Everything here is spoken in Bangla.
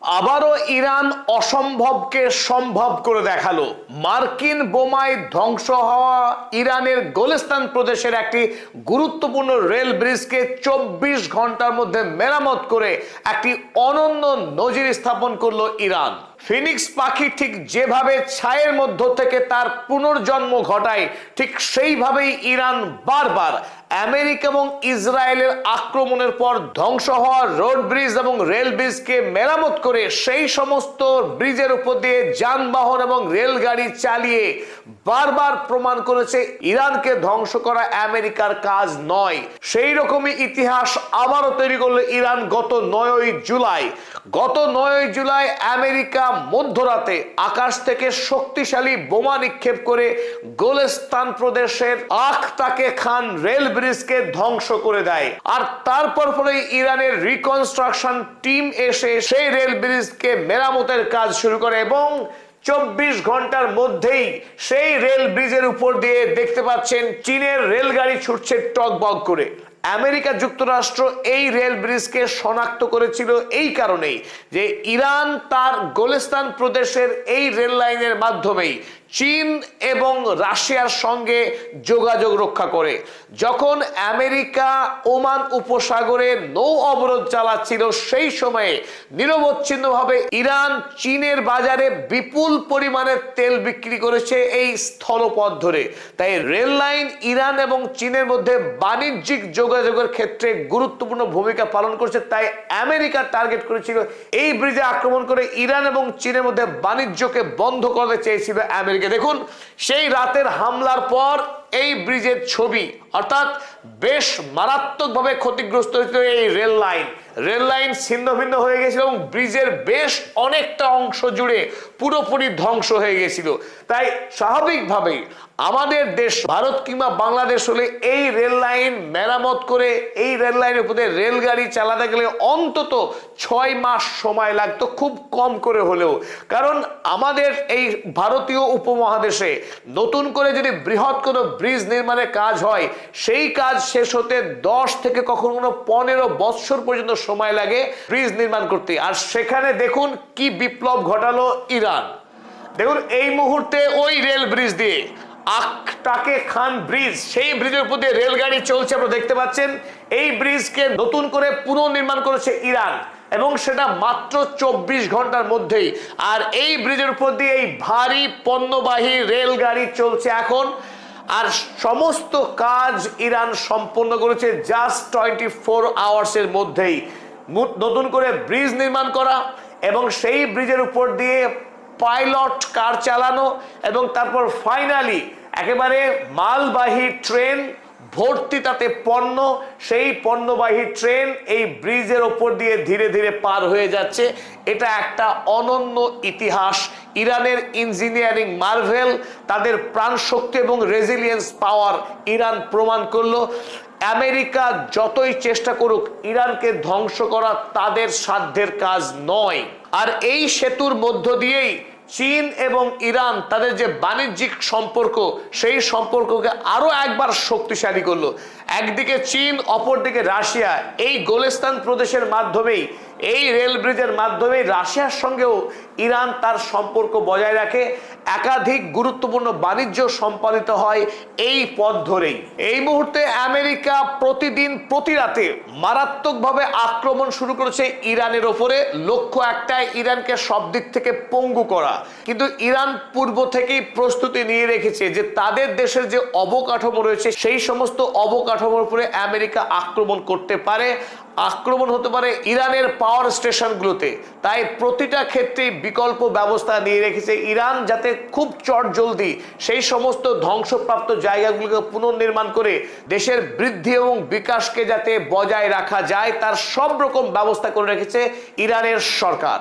আবারও ইরান অসম্ভবকে সম্ভব করে দেখালো। মার্কিন বোমায় ধ্বংস হওয়া ইরানের গোলিস্তান প্রদেশের একটি গুরুত্বপূর্ণ রেল ব্রিজকে 24 ঘন্টার মধ্যে মেরামত করে একটি অনন্য নজির স্থাপন করলো ইরান। ফিনিক্স পাখি ঠিক যেভাবে ছায়ের মধ্য থেকে তার পুনর্জন্ম ঘটায়, ঠিক সেইভাবেই ইরান বারবার আমেরিকা এবং ইসরায়েলের আক্রমণের পর ধ্বংস হওয়া রোড ব্রিজ এবং রেল ব্রিজকে মেরামত করে সেই সমস্ত ব্রিজের উপর দিয়ে যানবাহন এবং রেলগাড়ি চালিয়ে বারবার প্রমাণ করেছে ইরানকে ধ্বংস করা আমেরিকার কাজ নয়। সেই রকমই ইতিহাস আবারও তৈরি করলো ইরান গত 9ই জুলাই। গত 9ই জুলাই আমেরিকা মধ্যরাতে আকাশ থেকে শক্তিশালী বোমা নিক্ষেপ করে গোলিস্তান প্রদেশের আখতাকে খান রেল ব্রিজকে ধ্বংস করে দেয়। আর তারপর পরে ইরানের রিকনস্ট্রাকশন টিম এসে সেই রেল ব্রিজকে মেরামতের কাজ শুরু করে এবং 24 ঘন্টার মধ্যেই সেই রেল ব্রিজের উপর দিয়ে দেখতে পাচ্ছেন চীনের রেলগাড়ি ছুটছে টগবগ করে। আমেরিকা যুক্তরাষ্ট্র এই রেল ব্রিজকে শনাক্ত করেছিল এই কারণেই যে ইরান তার গোলিস্তান প্রদেশের এই রেল লাইনের মাধ্যমেই চীন এবং রাশিয়ার সঙ্গে যোগাযোগ রক্ষা করে। যখন আমেরিকা ওমান উপসাগরে নৌ অবরোধ চালাচ্ছিল সেই সময়ে নিরবচ্ছিন্নভাবে ইরান চীনের বাজারে বিপুল পরিমাণে তেল বিক্রি করেছে এই স্থলপথ ধরে। তাই রেল লাইন ইরান এবং চীনের মধ্যে বাণিজ্যিক যোগাযোগের ক্ষেত্রে গুরুত্বপূর্ণ ভূমিকা পালন করছে। তাই আমেরিকা টার্গেট করেছিল এই ব্রিজে আক্রমণ করে ইরান এবং চীনের মধ্যে বাণিজ্যকে বন্ধ করতে চেয়েছিল আমেরিকা। দেখুন সেই রাতের হামলার পর এই ব্রিজের ছবি, অর্থাৎ বেশ মারাত্মকভাবে ক্ষতিগ্রস্ত হয়েছিল এই রেল লাইন ছিন্ন ভিন্ন হয়ে গেছিল এবং ব্রিজের বেশ অনেকটা অংশ জুড়ে পুরোপুরি ধ্বংস হয়ে গেছিল। তাই স্বাভাবিকভাবেই আমাদের দেশ ভারত কিংবা বাংলাদেশ হলে এই রেল লাইন মেরামত করে এই রেল লাইনের উপরে রেলগাড়ি চালাতে গেলে অন্তত 6 মাস সময় লাগতো, খুব কম করে হলেও। কারণ আমাদের এই ভারতীয় উপমহাদেশে নতুন করে যদি বৃহৎ কোনো ব্রিজ নির্মাণের কাজ হয়, সেই কাজ শেষ হতে 10 থেকে কখনো 15 বৎসর পর্যন্ত সময় লাগে ব্রিজ নির্মাণ করতে। আর সেখানে দেখুন কি বিপ্লব ঘটালো ইরান। দেখুন এই মুহূর্তে ওই রেল ব্রিজ দিয়ে আখতাকে খান ব্রিজ, সেই ব্রিজের উপর দিয়ে রেলগাড়ি চলছে, আপনারা দেখতে পাচ্ছেন। এই ব্রিজকে নতুন করে পুনর্নির্মাণ করেছে ইরান এবং সেটা মাত্র 24 ঘন্টার মধ্যেই। আর এই ব্রিজের উপর দিয়ে এই ভারী পণ্যবাহী রেলগাড়ি চলছে এখন। আর সমস্ত কাজ ইরান সম্পন্ন করেছে জাস্ট 24 আওয়ার্সের মধ্যেই। নতুন করে ব্রিজ নির্মাণ করা এবং সেই ব্রিজের উপর দিয়ে পাইলট কার চালানো এবং তারপর ফাইনালি একেবারে মালবাহী ট্রেন ভর্তি তাতে পণ্য, সেই পণ্যবাহী ট্রেন এই ব্রিজের ওপর দিয়ে ধীরে ধীরে পার হয়ে যাচ্ছে। এটা একটা অনন্য ইতিহাস। ইরানের ইঞ্জিনিয়ারিং মার্ভেল, তাদের প্রাণ শক্তি এবং রেজিলিয়েন্স পাওয়ার ইরান প্রমাণ করলো। আমেরিকা যতই চেষ্টা করুক ইরানকে ধ্বংস করা তাদের সাধ্যের কাজ নয়। আর এই সেতুর মধ্য দিয়েই চীন এবং ইরান তাদের যে বাণিজ্যিক সম্পর্ক, সেই সম্পর্ককে আরো একবার শক্তিশালী করলো। একদিকে চীন, অপরদিকে রাশিয়া এই গোলিস্তান প্রদেশের মাধ্যমেই, এই রেল ব্রিজের মাধ্যমে রাশিয়ার সঙ্গেও ইরান তার সম্পর্ক বজায় রাখে। একাধিক গুরুত্বপূর্ণ বাণিজ্য সম্পাদিত হয় এই পথ ধরেই। এই মুহূর্তে আমেরিকা প্রতিদিন প্রতি রাতে মারাত্মকভাবে আক্রমণ শুরু করেছে ইরানের ওপরে। লক্ষ্য একটাই, ইরানকে সব দিক থেকে পঙ্গু করা। কিন্তু ইরান পূর্ব থেকেই প্রস্তুতি নিয়ে রেখেছে যে তাদের দেশের যে অবকাঠামো রয়েছে সেই সমস্ত অবকাঠামোর উপরে আমেরিকা আক্রমণ করতে পারে। আক্রমণ হতে পারে ইরানের পাওয়ার স্টেশনগুলোতে। তাই প্রতিটা ক্ষেত্রেই বিকল্প ব্যবস্থা নিয়ে রেখেছে ইরান, যাতে খুব চটজলদি সেই সমস্ত ধ্বংসপ্রাপ্ত জায়গাগুলোকে পুনর্নির্মাণ করে দেশের বৃদ্ধি এবং বিকাশকে যাতে বজায় রাখা যায়, তার সব রকম ব্যবস্থা করে রেখেছে ইরানের সরকার।